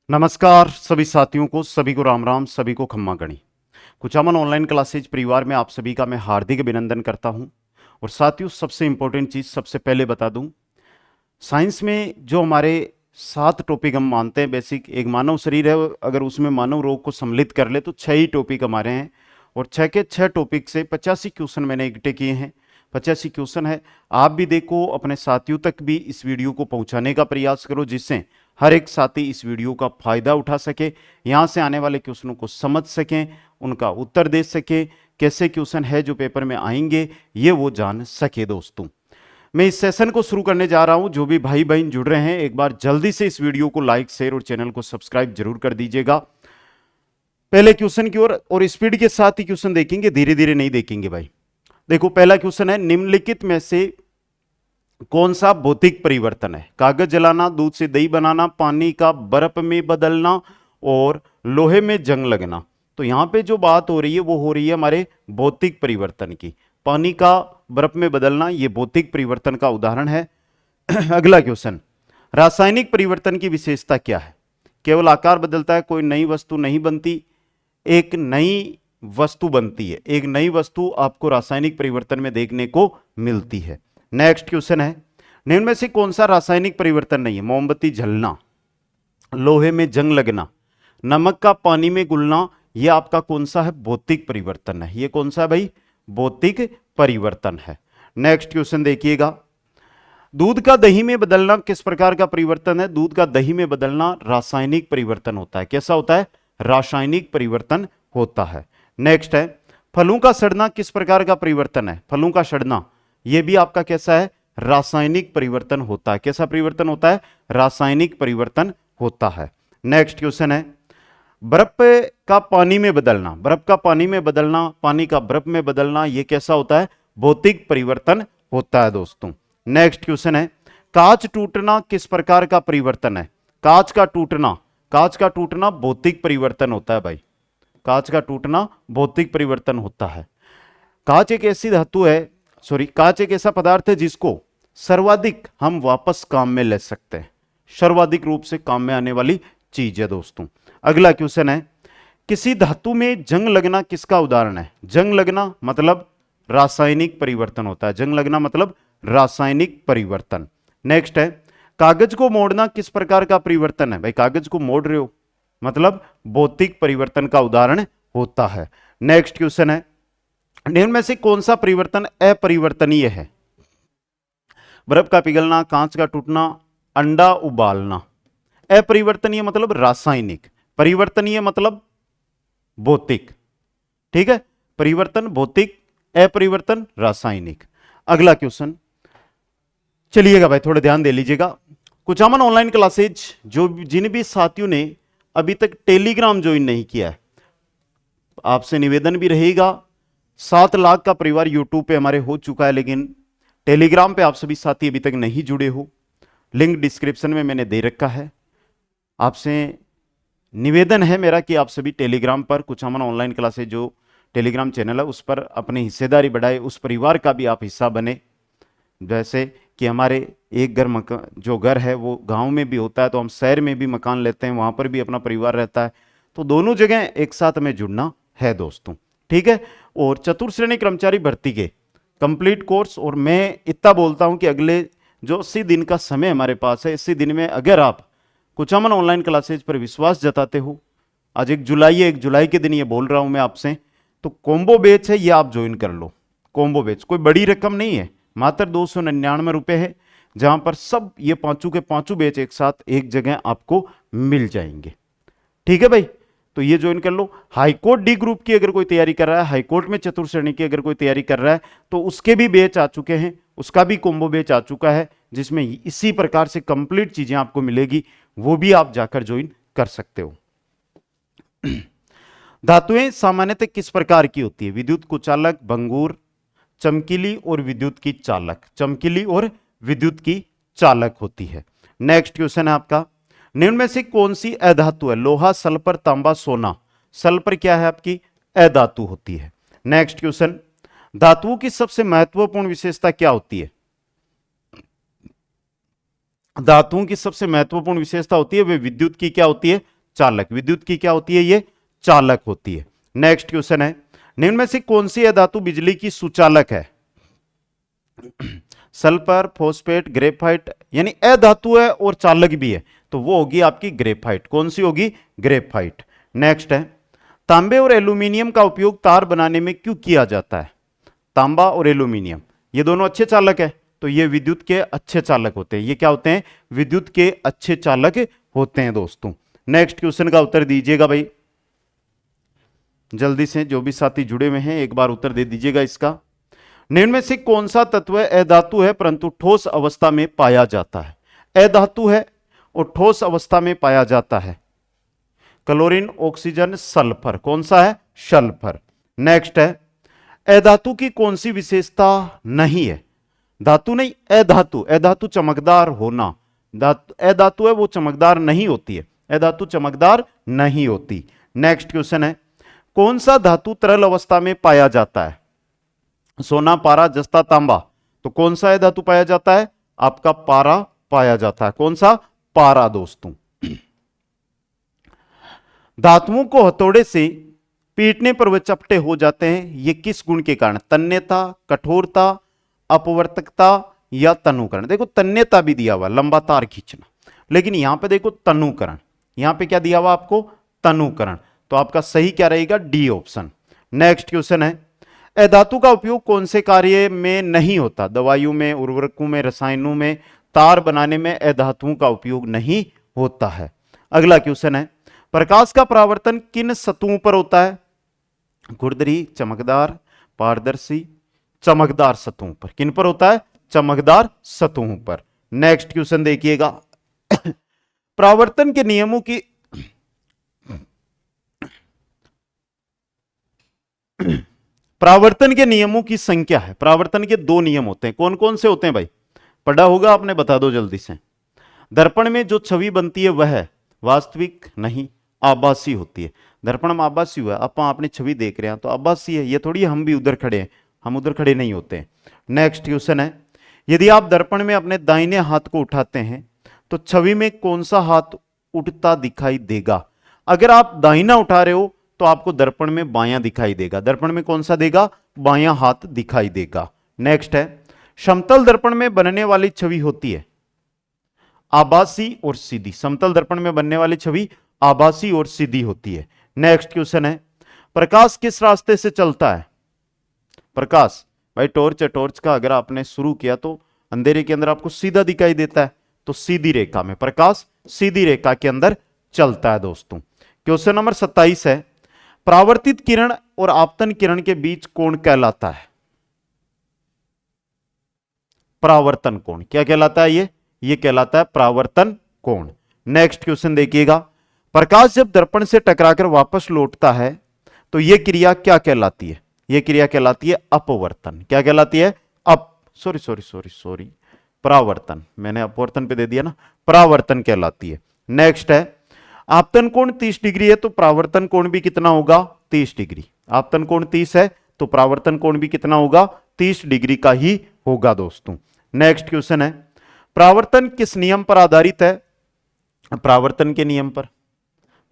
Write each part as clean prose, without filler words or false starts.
नमस्कार सभी साथियों को, सभी को राम राम, सभी को खम्मा गणी। कुचामन ऑनलाइन क्लासेज परिवार में आप सभी का मैं हार्दिक अभिनंदन करता हूं। और साथियों, सबसे इंपॉर्टेंट चीज सबसे पहले बता दूं, साइंस में जो हमारे 7 टॉपिक हम मानते हैं बेसिक, एक मानव शरीर है, अगर उसमें मानव रोग को सम्मिलित कर ले तो 6 ही टॉपिक हमारे हैं। और 6 के 6 टॉपिक से 85 क्वेश्चन मैंने इकट्ठे किए हैं। 85 क्वेश्चन है। आप भी देखो, अपने साथियों तक भी इस वीडियो को पहुंचाने का प्रयास करो, जिससे हर एक साथी इस वीडियो का फायदा उठा सके, यहां से आने वाले क्वेश्चनों को समझ सकें, उनका उत्तर दे सके, कैसे क्वेश्चन है जो पेपर में आएंगे ये वो जान सके। दोस्तों, मैं इस सेशन को शुरू करने जा रहा हूं। जो भी भाई बहन जुड़ रहे हैं, एक बार जल्दी से इस वीडियो को लाइक, शेयर और चैनल को सब्सक्राइब जरूर कर दीजिएगा। पहले क्वेश्चन की ओर और स्पीड के साथ ही क्वेश्चन देखेंगे, धीरे धीरे नहीं देखेंगे भाई। देखो, पहला क्वेश्चन है, निम्नलिखित में से कौन सा भौतिक परिवर्तन है? कागज जलाना, दूध से दही बनाना, पानी का बर्फ में बदलना और लोहे में जंग लगना। तो यहां पे जो बात हो रही है वो हो रही है हमारे भौतिक परिवर्तन की। पानी का बर्फ में बदलना ये भौतिक परिवर्तन का उदाहरण है। अगला क्वेश्चन, रासायनिक परिवर्तन की विशेषता क्या है? केवल आकार बदलता है, कोई नई वस्तु नहीं बनती, एक नई वस्तु बनती है। एक नई वस्तु आपको रासायनिक परिवर्तन में देखने को मिलती है। नेक्स्ट क्वेश्चन है, निम्न में से कौन सा रासायनिक परिवर्तन नहीं है? मोमबत्ती जलना, लोहे में जंग लगना, नमक का पानी में घुलना, यह आपका कौन सा है? भौतिक परिवर्तन है। यह कौन सा है भाई? भौतिक परिवर्तन है। नेक्स्ट क्वेश्चन देखिएगा, दूध का दही में बदलना किस प्रकार का परिवर्तन है? दूध का दही में बदलना रासायनिक परिवर्तन होता है। कैसा होता है? रासायनिक परिवर्तन होता है। नेक्स्ट है, फलों का सड़ना किस प्रकार का परिवर्तन है? फलों का सड़ना यह भी आपका कैसा है? रासायनिक परिवर्तन होता है। कैसा परिवर्तन होता है? रासायनिक परिवर्तन होता है। नेक्स्ट क्वेश्चन है, बर्फ का पानी में बदलना, बर्फ का पानी में बदलना, पानी का बर्फ में बदलना, यह कैसा होता है? भौतिक परिवर्तन होता है दोस्तों। नेक्स्ट क्वेश्चन है, कांच टूटना किस प्रकार का परिवर्तन है? कांच का टूटना, कांच का टूटना भौतिक परिवर्तन होता है भाई। कांच का टूटना भौतिक परिवर्तन होता है। कांच एक ऐसी धातु है, कांच एक ऐसा पदार्थ है जिसको सर्वाधिक हम वापस काम में ले सकते हैं। सर्वाधिक रूप से काम में आने वाली चीज है दोस्तों। अगला क्वेश्चन है, किसी धातु में जंग लगना किसका उदाहरण है? जंग लगना मतलब रासायनिक परिवर्तन होता है। जंग लगना मतलब रासायनिक परिवर्तन। नेक्स्ट है, कागज को मोड़ना किस प्रकार का परिवर्तन है? भाई, कागज को मोड़ रहे हो मतलब भौतिक परिवर्तन का उदाहरण होता है। नेक्स्ट क्वेश्चन है, निम्न में से कौन सा परिवर्तन अपरिवर्तनीय है? बर्फ का पिघलना, कांच का टूटना, अंडा उबालना। अपरिवर्तनीय मतलब रासायनिक, परिवर्तनीय मतलब भौतिक। ठीक है, परिवर्तन भौतिक, अपरिवर्तन रासायनिक। अगला क्वेश्चन, चलिएगा भाई, थोड़ा ध्यान दे लीजिएगा। कुचामन ऑनलाइन क्लासेज जिन भी साथियों ने अभी तक टेलीग्राम ज्वाइन नहीं किया है, आपसे निवेदन भी रहेगा। 7 लाख का परिवार यूट्यूब पे हमारे हो चुका है, लेकिन टेलीग्राम पे आप सभी साथी अभी तक नहीं जुड़े हो। लिंक डिस्क्रिप्शन में मैंने दे रखा है। आपसे निवेदन है मेरा कि आप सभी टेलीग्राम पर, कुचामन ऑनलाइन क्लासेज जो टेलीग्राम चैनल है उस पर अपनी हिस्सेदारी बढ़ाए, उस परिवार का भी आप हिस्सा बने। जैसे कि हमारे एक घर जो घर है वो गांव में भी होता है, तो हम शहर में भी मकान लेते हैं, वहां पर भी अपना परिवार रहता है। तो दोनों जगह एक साथ में जुड़ना है दोस्तों। ठीक है, और चतुर्थ श्रेणी कर्मचारी भर्ती के कंप्लीट कोर्स, और मैं इतना बोलता हूं कि अगले जो 80 दिन का समय हमारे पास है, 80 दिन में अगर आप कुचामन ऑनलाइन क्लासेज पर विश्वास जताते हो, आज 1 जुलाई है, 1 जुलाई के दिन ये बोल रहा हूं मैं आपसे, तो कॉम्बो बैच है, ये आप ज्वाइन कर लो। कॉम्बो बैच कोई बड़ी रकम नहीं है, मात्र 299 रुपए है, जहां पर सब ये पांचों के पांचों बैच एक साथ एक जगह आपको मिल जाएंगे। ठीक है भाई, तो ये ज्वाइन कर लो। हाईकोर्ट डी ग्रुप की अगर कोई तैयारी कर रहा है, हाईकोर्ट में चतुर्थ श्रेणी की अगर कोई तैयारी कर रहा है, तो उसके भी बैच आ चुके हैं, उसका भी कॉम्बो बैच आ चुका है, जिसमें इसी प्रकार से कंप्लीट चीजें आपको मिलेगी, वो भी आप जाकर ज्वाइन कर सकते हो। धातुएं सामान्यतः किस प्रकार की होती है? विद्युत कुचालक, भंगुर, चमकीली और विद्युत की चालक। चमकीली और विद्युत की चालक होती है। नेक्स्ट क्वेश्चन है आपका, निम्न में से कौन सी अधातु है? लोहा, सल्फर, तांबा, सोना। सल्फर क्या है? आपकी अधातु होती है। नेक्स्ट क्वेश्चन, धातुओं की सबसे महत्वपूर्ण विशेषता क्या होती है? धातुओं की सबसे महत्वपूर्ण विशेषता होती है वे विद्युत की क्या होती है? चालक। विद्युत की क्या होती है? ये चालक होती है। नेक्स्ट क्वेश्चन है, निम्न में से कौन सी धातु बिजली की सुचालक है? सल्फर, फॉस्फेट, ग्रेफाइट, यानी अधातु है और चालक भी है, तो वो होगी आपकी ग्रेफाइट। कौन सी होगी? ग्रेफाइट। नेक्स्ट है, तांबे और एल्यूमिनियम का उपयोग तार बनाने में क्यों किया जाता है? तांबा और एल्यूमिनियम ये दोनों अच्छे चालक है, तो ये विद्युत के अच्छे चालक होते हैं। ये क्या होते हैं? विद्युत के अच्छे चालक होते हैं दोस्तों। नेक्स्ट क्वेश्चन का उत्तर दीजिएगा भाई, जल्दी से जो भी साथी जुड़े हुए हैं एक बार उत्तर दे दीजिएगा इसका। निम्न में से कौन सा तत्व अधातु है परंतु ठोस अवस्था में पाया जाता है? अधातु है और ठोस अवस्था में पाया जाता है। Chlorine, oxygen, sulphur. कौन सा है? सल्फर। नेक्स्ट है, अधातु की कौन सी विशेषता नहीं है? धातु नहीं, अधातु। अधातु चमकदार होना, अधातु है वो चमकदार नहीं होती है, अधातु चमकदार नहीं होती। नेक्स्ट क्वेश्चन है, कौन सा धातु तरल अवस्था में पाया जाता है? सोना, पारा, जस्ता, तांबा। तो कौन सा धातु पाया जाता है? आपका पारा पाया जाता है। कौन सा? पारा दोस्तों। धातुओं को हथौड़े से पीटने पर वे चपटे हो जाते हैं, ये किस गुण के कारण? तन्यता, कठोरता, अपवर्तकता या तनुकरण। देखो तन्यता भी दिया हुआ, लंबा तार खींचना, लेकिन यहां पे देखो तनुकरण। यहां पे क्या दिया हुआ आपको? तनुकरण। तो आपका सही क्या रहेगा? D option. नेक्स्ट क्वेश्चन है, अधातु का उपयोग कौन से कार्य में नहीं होता? दवाइयों में, उर्वरकों में, रसायनों में, तार बनाने में अधातुओं का उपयोग नहीं होता है। अगला क्वेश्चन है, प्रकाश का परावर्तन किन सतहों पर होता है? खुरदरी, चमकदार, पारदर्शी, चमकदार सतहों पर। किन पर होता है? चमकदार सतहों पर। नेक्स्ट क्वेश्चन देखिएगा, परावर्तन के नियमों की परावर्तन के नियमों की संख्या है। परावर्तन के दो नियम होते हैं, कौन कौन से होते हैं भाई? पढ़ा होगा आपने, बता दो जल्दी से। दर्पण में जो छवि बनती है वह वास्तविक नहीं, आभासी होती है। दर्पण में आभासी हुआ, अपन आपने छवि देख रहे हैं तो आभासी है, ये थोड़ी हम भी उधर खड़े हैं, हम उधर खड़े नहीं होते हैं। नेक्स्ट क्वेश्चन है, यदि आप दर्पण में अपने दाहिने हाथ को उठाते हैं तो छवि में कौन सा हाथ उठता दिखाई देगा? अगर आप दाहिना उठा रहे हो तो आपको दर्पण में बायां दिखाई देगा। दर्पण में कौन सा देगा? बायां हाथ दिखाई देगा। नेक्स्ट है, समतल दर्पण में बनने वाली छवि होती है आभासी और सीधी। समतल दर्पण में बनने वाली छवि आभासी और सीधी होती है। नेक्स्ट क्वेश्चन है, प्रकाश किस रास्ते से चलता है? प्रकाश भाई टॉर्च है, टॉर्च का अगर आपने शुरू किया तो अंधेरे के अंदर आपको सीधा दिखाई देता है, तो सीधी रेखा में प्रकाश सीधी रेखा के अंदर चलता है दोस्तों। क्वेश्चन नंबर 27 है, परावर्तित किरण और आपतन किरण के बीच कोण कहलाता है? परावर्तन कोण क्या कहलाता है? ये कहलाता है परावर्तन कोण। नेक्स्ट क्वेश्चन देखिएगा, प्रकाश जब दर्पण से टकराकर वापस लौटता है तो यह क्रिया क्या कहलाती है? यह क्रिया कहलाती है अपवर्तन। क्या कहलाती है? सॉरी परावर्तन, मैंने अपवर्तन पे दे दिया ना, परावर्तन कहलाती है। नेक्स्ट है, आपतन कोण 30 डिग्री है तो परावर्तन कोण भी कितना होगा? 30 डिग्री। आपतन कोण 30 है तो परावर्तन कोण भी कितना होगा? 30 डिग्री का ही होगा दोस्तों। नेक्स्ट क्वेश्चन है, परावर्तन किस नियम पर आधारित है? परावर्तन के नियम पर।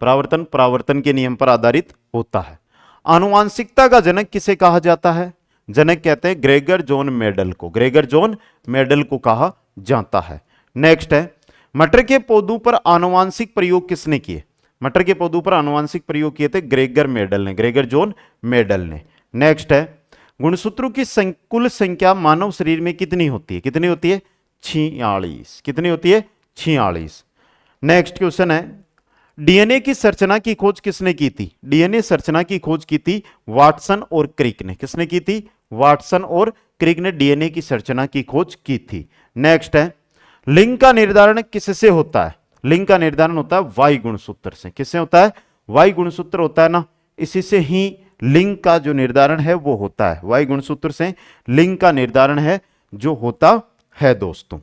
परावर्तन के नियम पर आधारित होता है। आनुवांशिकता का जनक किसे कहा जाता है? जनक कहते हैं ग्रेगर जॉन मेडल को। ग्रेगर जॉन मेडल को कहा जाता है। नेक्स्ट है, मटर के पौधों पर आनुवांशिक प्रयोग किसने किए? मटर के पौधों पर आनुवांशिक प्रयोग किए थे ग्रेगर मेडल ने, ग्रेगर जॉन मेडल ने। नेक्स्ट है, गुणसूत्रों की कुल संख्या मानव शरीर में कितनी होती है? कितनी होती है? 46। कितनी होती है? 46। नेक्स्ट क्वेश्चन है, डीएनए की संरचना की खोज किसने की थी? डीएनए संरचना की खोज की थी वाटसन और क्रिक ने। किसने की थी? वाटसन और क्रिक ने डीएनए की संरचना की खोज की थी। नेक्स्ट है, लिंग का निर्धारण किससे होता है? लिंग का निर्धारण होता है वाई गुणसूत्र से। किससे होता है? वाई गुणसूत्र होता है ना, इसी से ही लिंग का जो निर्धारण है वो होता है। वाई गुणसूत्र से लिंग का निर्धारण है जो होता है दोस्तों।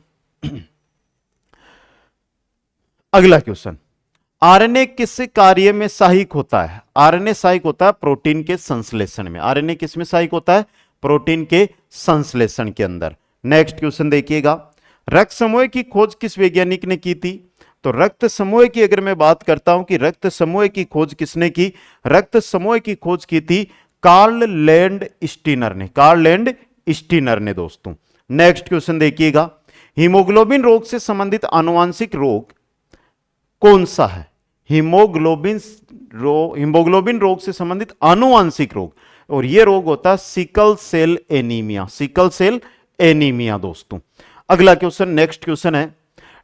अगला क्वेश्चन, आरएनए किस कार्य में सहायक होता है? आरएनए सहायक होता है प्रोटीन के संश्लेषण में। आरएनए किस में सहायक होता है? प्रोटीन के संश्लेषण के अंदर। नेक्स्ट क्वेश्चन देखिएगा, रक्त समूह की खोज किस वैज्ञानिक ने की थी? तो रक्त समूह की अगर मैं बात करता हूं कि रक्त समूह की खोज किसने की, रक्त समूह की खोज की थी कार्ल लैंड स्टीनर ने, कार्ल लैंड स्टीनर ने दोस्तों। नेक्स्ट क्वेश्चन देखिएगा, हीमोग्लोबिन रोग से संबंधित आनुवांशिक रोग कौन सा है? हीमोग्लोबिन रोग से संबंधित आनुवांशिक रोग, और यह रोग होता है sickle cell anaemia, sickle cell anaemia दोस्तों। अगला क्वेश्चन, नेक्स्ट क्वेश्चन है,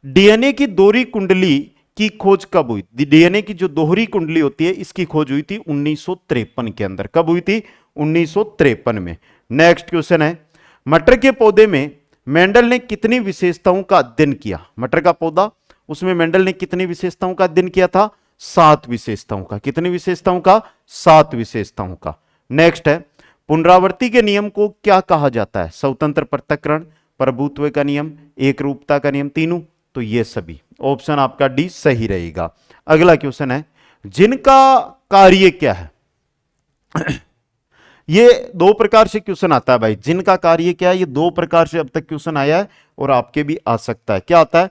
डीएनए की दोहरी कुंडली की खोज कब हुई? डीएनए की जो दोहरी कुंडली होती है इसकी खोज हुई थी 1953 के अंदर। कब हुई थी? 1953 में। नेक्स्ट क्वेश्चन है, मटर के पौधे में मेंडल ने कितनी विशेषताओं का अध्ययन किया? मटर का पौधा, उसमें मेंडल ने कितनी विशेषताओं का अध्ययन किया था? 7 विशेषताओं का। कितनी विशेषताओं का? 7 विशेषताओं का। नेक्स्ट है, पुनरावृत्ति के नियम को क्या कहा जाता है? स्वतंत्र पृथक्करण, प्रभुत्व का नियम, एक रूपता का नियम, तीनों। तो ये सभी, ऑप्शन आपका डी सही रहेगा। अगला क्वेश्चन है, जिनका कार्य क्या है? ये 2 प्रकार से क्वेश्चन आता है भाई, जिनका कार्य क्या है, ये 2 प्रकार से अब तक क्वेश्चन आया है और आपके भी आ सकता है। क्या आता है?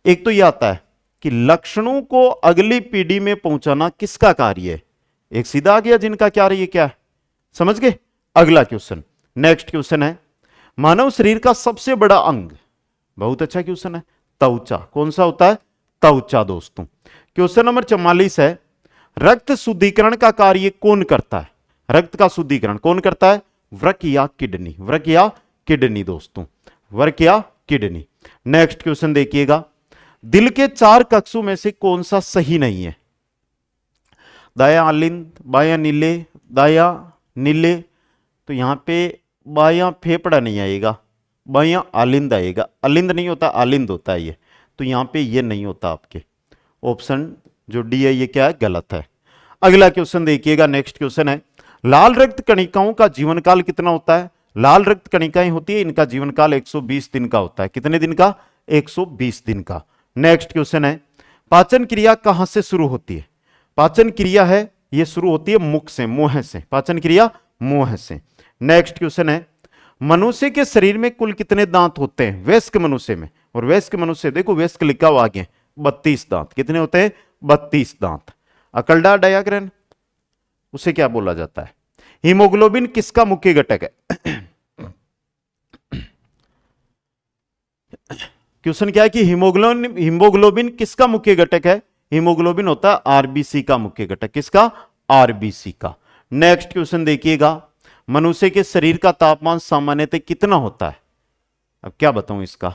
एक तो ये आता है कि लक्षणों को अगली पीढ़ी में पहुंचाना किसका कार्य है? एक सीधा आ गया, जिनका कार्य क्या है, समझ गए? अगला क्वेश्चन, नेक्स्ट क्वेश्चन है, मानव शरीर का सबसे बड़ा अंग, बहुत अच्छा क्वेश्चन है, त्वचा। कौन सा होता है? त्वचा दोस्तों। क्वेश्चन नंबर 44 है, रक्त शुद्धिकरण का कार्य कौन करता है? रक्त का शुद्धिकरण कौन करता है? वृक्क या किडनी, वृक्क या किडनी दोस्तों, वृक्क या किडनी। नेक्स्ट क्वेश्चन देखिएगा, दिल के 4 कक्षों में से कौन सा सही नहीं है? दाया आलिंद, बाया नीले, दाया नीले, तो यहां पे बाया फेफड़ा नहीं आएगा, बाया आलिंद आएगा। अलिंद नहीं होता, आलिंद होता है ये, तो यहां पे ये नहीं होता आपके। ऑप्शन जो डी है ये क्या है? गलत है। अगला क्वेश्चन देखिएगा, नेक्स्ट क्वेश्चन है, लाल रक्त कणिकाओं का जीवन काल कितना होता है? लाल रक्त कणिकाएं होती है, इनका जीवन काल 120 दिन का होता है। कितने दिन का? 120 दिन का। नेक्स्ट क्वेश्चन है, पाचन क्रिया कहां से शुरू होती है? पाचन क्रिया है ये शुरू होती है मुख से, मुंह से, पाचन क्रिया मुंह से। नेक्स्ट क्वेश्चन है, मनुष्य के शरीर में कुल कितने दांत होते हैं? वयस्क मनुष्य में, और वयस्क मनुष्य, देखो वयस्क लिखा हुआ आगे, 32 दांत। कितने होते हैं? 32 दांत। अकलडा डायाग्राम, उसे क्या बोला जाता है? हीमोग्लोबिन किसका मुख्य घटक है? क्वेश्चन क्या है कि हीमोग्लोबिन किसका मुख्य घटक है? हीमोग्लोबिन होता है आरबीसी का मुख्य घटक। किसका? आरबीसी का। नेक्स्ट क्वेश्चन देखिएगा, मनुष्य के शरीर का तापमान सामान्यतः कितना होता है? अब क्या बताऊं इसका,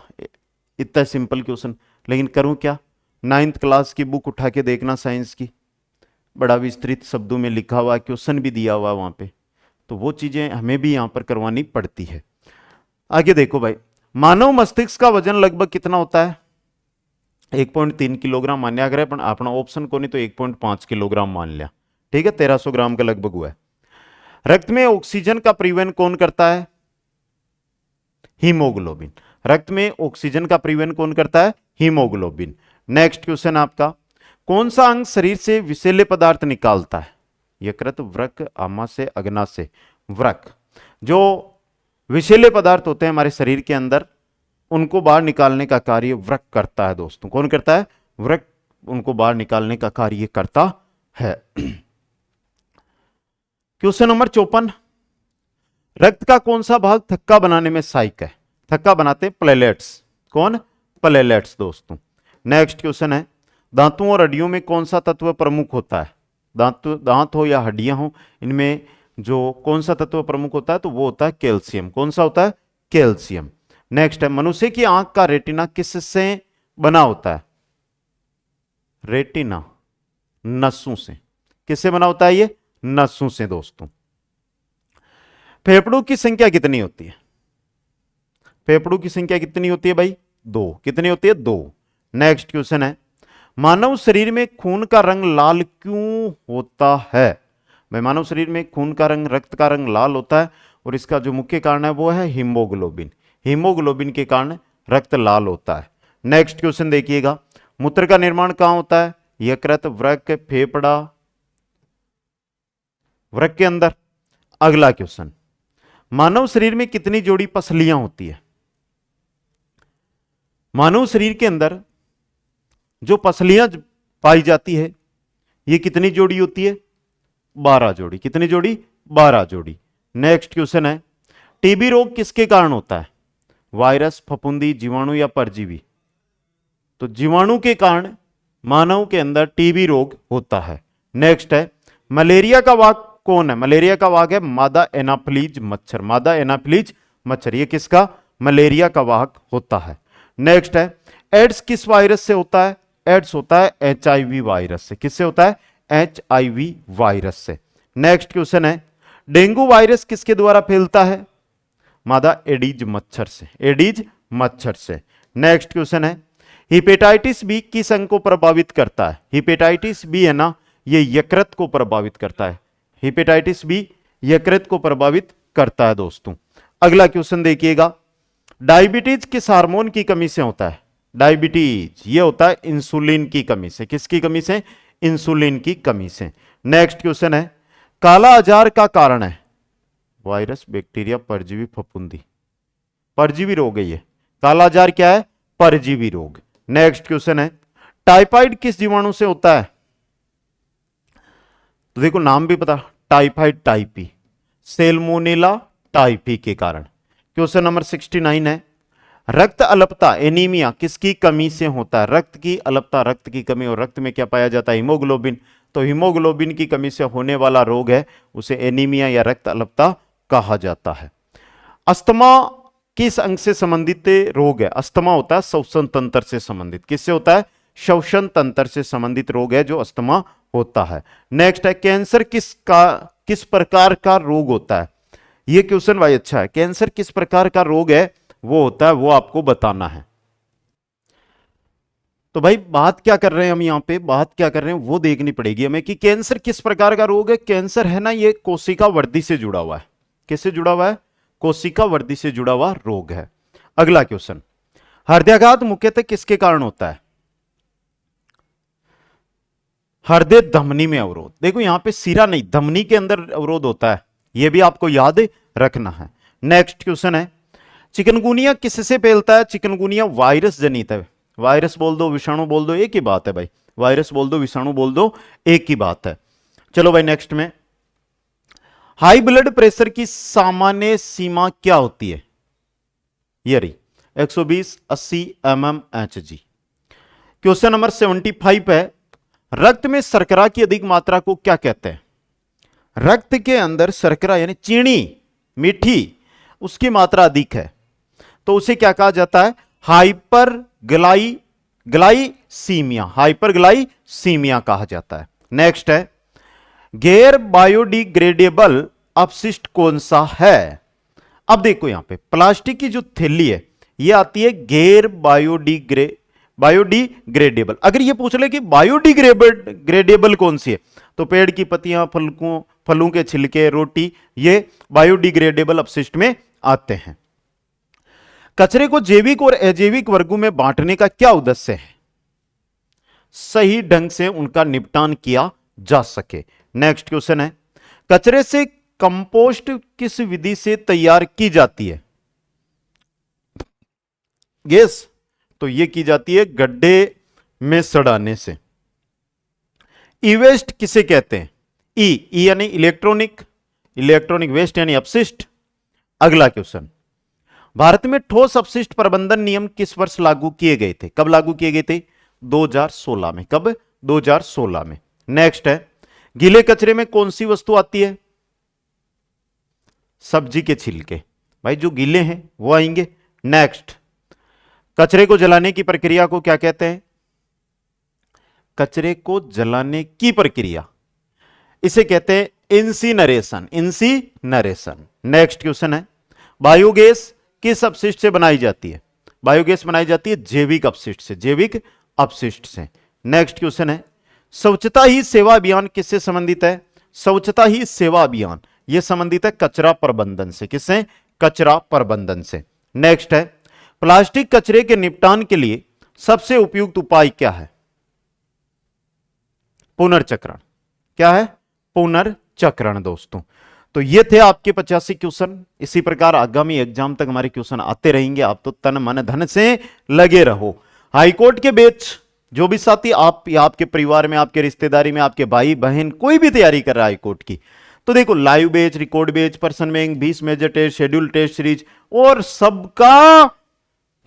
इतना सिंपल क्वेश्चन, लेकिन करूं क्या? 9th क्लास की बुक उठा के देखना साइंस की, बड़ा विस्तृत शब्दों में लिखा हुआ क्वेश्चन भी दिया हुआ वहां पे, तो वो चीजें हमें भी यहां पर करवानी पड़ती है। आगे देखो भाई, मानव मस्तिष्क का वजन लगभग कितना होता है? 1.3 किलोग्राम मान्या करे, पण अपना ऑप्शन को नहीं तो 1.5 किलोग्राम मान लिया, ठीक है, 1300 ग्राम का लगभग हुआ है। रक्त में ऑक्सीजन का परिवहन कौन करता है? हीमोग्लोबिन। रक्त में ऑक्सीजन का परिवहन कौन करता है? हीमोग्लोबिन। नेक्स्ट क्वेश्चन आपका, कौन सा अंग शरीर से विषैले पदार्थ निकालता है? यकृत, वृक्क, आमाशय, अग्नाशय। वृक्क। जो विषैले पदार्थ होते हैं हमारे शरीर के अंदर, उनको बाहर निकालने का कार्य वृक्क करता है दोस्तों। कौन करता है? वृक्क उनको बाहर निकालने का कार्य करता है। क्वेश्चन नंबर 54, रक्त का कौन सा भाग थक्का बनाने में सहायक है? थक्का बनाते प्लेलेट्स। कौन? प्लेलेट्स दोस्तों। नेक्स्ट क्वेश्चन है, दांतों और हड्डियों में कौन सा तत्व प्रमुख होता है? दांत हो या हड्डियां हो, इनमें जो कौन सा तत्व प्रमुख होता है? तो वो होता है कैल्शियम। कौन सा होता है? कैल्शियम। नेक्स्ट है, मनुष्य की आंख का रेटिना किससे बना होता है? रेटिना नसों से। किससे बना होता है ये? नसों से दोस्तों। फेफड़ों की संख्या कितनी होती है? फेफड़ों की संख्या कितनी होती है भाई? 2। कितनी होती है? 2। नेक्स्ट क्वेश्चन है, मानव शरीर में खून का रंग लाल क्यों होता है? भाई मानव शरीर में खून का रंग, रक्त का रंग लाल होता है, और इसका जो मुख्य कारण है वो है हीमोग्लोबिन। हीमोग्लोबिन के कारण रक्त लाल होता है। नेक्स्ट क्वेश्चन देखिएगा, मूत्र का निर्माण कहां होता है? यकृत, वृक्क, फेफड़ा, वृक्क के अंदर। अगला क्वेश्चन, मानव शरीर में कितनी जोड़ी पसलियां होती है? मानव शरीर के अंदर जो पसलियां पाई जाती है ये कितनी जोड़ी होती है? 12 जोड़ी। कितनी जोड़ी? 12 जोड़ी। नेक्स्ट क्वेश्चन है, टीबी रोग किसके कारण होता है? वायरस, फफूंदी, जीवाणु या परजीवी? तो जीवाणु के कारण मानव के अंदर टीबी रोग होता है। नेक्स्ट है, मलेरिया का वाहक कौन है? मलेरिया का वाहक है मादा एनाफिलीज मच्छर। मादा एनाफिलीज मच्छर, ये किसका? मलेरिया का वाहक होता है। नेक्स्ट है, एड्स किस वायरस से होता है? एड्स होता है एचआईवी वायरस से। किससे होता है? एचआईवी वायरस से। नेक्स्ट क्वेश्चन है, डेंगू वायरस किसके द्वारा फैलता है? मादा एडीज मच्छर से। एडीज मच्छर से। नेक्स्ट क्वेश्चन है, हिपेटाइटिस बी किस अंग को प्रभावित करता है? हिपेटाइटिस बी है ना, ये यकृत को प्रभावित करता है। हिपेटाइटिस बी यकृत को प्रभावित करता है दोस्तों। अगला क्वेश्चन देखिएगा, डायबिटीज किस हार्मोन की कमी से होता है? डायबिटीज ये होता है इंसुलिन की कमी से। किसकी कमी से? इंसुलिन की कमी से। नेक्स्ट क्वेश्चन है, काला आजार का कारण है? वायरस, बैक्टीरिया, परजीवी, फफूंदी। परजीवी रोग है ये। काला आजार क्या है? परजीवी रोग। नेक्स्ट क्वेश्चन है, टाइफाइड किस जीवाणु से होता है? तो देखो नाम भी पता, टाइफाइड टाइपी, सेल्मोनेला टाइफी के कारण। क्वेश्चन नंबर 69 है, रक्त अल्पता एनीमिया किसकी कमी से होता है? रक्त की अल्पता, रक्त की कमी, और रक्त में क्या पाया जाता है? हीमोग्लोबिन। तो हीमोग्लोबिन की कमी से होने वाला रोग है, उसे एनीमिया या रक्त अल्पता कहा जाता है। अस्थमा किस अंग से संबंधित रोग है? अस्थमा होता है श्वसन तंत्र से संबंधित। किससे होता है? श्वसन तंत्र से संबंधित रोग है जो अस्थमा होता है। नेक्स्ट है, कैंसर किस प्रकार का रोग होता है? ये क्वेश्चन भाई अच्छा है। कैंसर किस प्रकार का रोग है वो होता है, वो आपको बताना है। तो भाई बात क्या कर रहे हैं हम यहां पे? बात क्या कर रहे हैं वो देखनी पड़ेगी हमें कि कैंसर किस प्रकार का रोग है। कैंसर है ना, ये कोशिका वृद्धि से जुड़ा हुआ है। किससे जुड़ा हुआ है? कोशिका वृद्धि से जुड़ा हुआ रोग है। अगला क्वेश्चन, हृदयाघात मुख्यतः किसके कारण होता है? हृदय धमनी में अवरोध। देखो यहां पे सिरा नहीं, धमनी के अंदर अवरोध होता है, यह भी आपको याद रखना है। नेक्स्ट क्वेश्चन है, चिकनगुनिया किससे फैलता है? चिकनगुनिया वायरस जनित है। वायरस बोल दो, विषाणु बोल दो, एक ही बात है भाई। वायरस बोल दो, विषाणु बोल दो, एक ही बात है। चलो भाई नेक्स्ट में, हाई ब्लड प्रेशर की सामान्य सीमा क्या होती है? ये रही 120/80 mmHg। क्वेश्चन नंबर 75 है, रक्त में शर्करा की अधिक मात्रा को क्या कहते हैं? रक्त के अंदर शर्करा यानी चीनी, मीठी, उसकी मात्रा अधिक है तो उसे क्या कहा जाता है? हाइपरग्लाइसीमिया। हाइपरग्लाइसीमिया कहा जाता है। नेक्स्ट है, गैर बायोडिग्रेडेबल अपशिष्ट कौन सा है? अब देखो यहां पे प्लास्टिक की जो थैली है ये आती है गैर बायोडिग्रेडेबल। अगर ये पूछ ले कि बायोडिग्रेडेबल कौन सी है, तो पेड़ की पत्तियां, फलों के छिलके, रोटी, ये बायोडिग्रेडेबल अपशिष्ट में आते हैं। कचरे को जैविक और अजैविक वर्गों में बांटने का क्या उद्देश्य है? सही ढंग से उनका निपटान किया जा सके। नेक्स्ट क्वेश्चन है, कचरे से कंपोस्ट किस विधि से तैयार की जाती है? गैस, तो यह की जाती है गड्ढे में सड़ाने से। ई वेस्ट किसे कहते हैं? ई यानी इलेक्ट्रॉनिक वेस्ट यानी अपशिष्ट। अगला क्वेश्चन, भारत में ठोस अपशिष्ट प्रबंधन नियम किस वर्ष लागू किए गए थे? कब लागू किए गए थे? 2016 में। कब? 2016 में। नेक्स्ट है, गीले कचरे में कौन सी वस्तु आती है? सब्जी के छिलके। भाई जो गीले हैं वो आएंगे। नेक्स्ट, कचरे को जलाने की प्रक्रिया को क्या कहते हैं? कचरे को जलाने की प्रक्रिया, इसे कहते हैं इंसिनरेशन। नेक्स्ट क्वेश्चन है, बायोगैस किस अपशिष्ट से बनाई जाती है? बायोगैस बनाई जाती है जैविक अपशिष्ट से। नेक्स्ट क्वेश्चन है, स्वच्छता ही सेवा अभियान किससे संबंधित है? स्वच्छता ही सेवा अभियान यह संबंधित है कचरा प्रबंधन से। किससे? कचरा प्रबंधन से। नेक्स्ट है, प्लास्टिक कचरे के निपटान के लिए सबसे उपयुक्त उपाय क्या है? पुनर्चक्रण। क्या है? पुनर्चक्रण दोस्तों। तो ये थे आपके 85 क्वेश्चन। इसी प्रकार आगामी एग्जाम तक हमारे क्वेश्चन आते रहेंगे। आप तो तन मन धन से लगे रहो। हाईकोर्ट के बैच जो भी साथी आप या आपके परिवार में, आपके रिश्तेदारी में, आपके भाई बहन कोई भी तैयारी कर रहा है हाईकोर्ट की, तो देखो live batch, record batch, person bank, 20 major test, schedule test series और सबका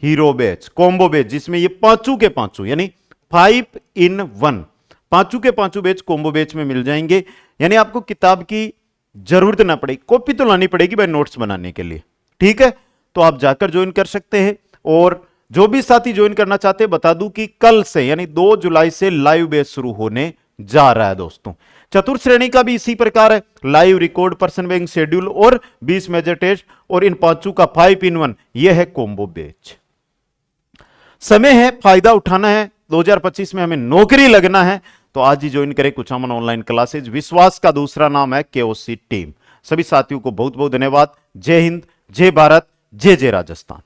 हीरो बैच, कॉम्बो बैच, जिसमें ये पांचों के पांचों यानी 5 in 1 पांचों के पांचों बैच कॉम्बो बैच में मिल जाएंगे। यानी आपको किताब की जरूरत ना पड़ेगी, कॉपी तो लानी पड़ेगी भाई नोट्स बनाने के लिए, ठीक है। तो आप जाकर ज्वाइन कर सकते हैं। और जो भी साथी ज्वाइन करना चाहते हैं बता दूं कि कल से यानी 2 जुलाई से लाइव बैच शुरू होने जा रहा है दोस्तों। चतुर्थ श्रेणी का भी इसी प्रकार है, live, record, person bank, schedule और 20 मेजर टेस्ट, और इन पांचों का 5 in 1 यह है कॉम्बो बैच। समय है, फायदा उठाना है, 2025 में हमें नौकरी लगना है, तो आज ही ज्वाइन करें कुचामन ऑनलाइन क्लासेज। विश्वास का दूसरा नाम है केओसी टीम। सभी साथियों को बहुत बहुत धन्यवाद। जय हिंद, जय भारत, जय जय राजस्थान।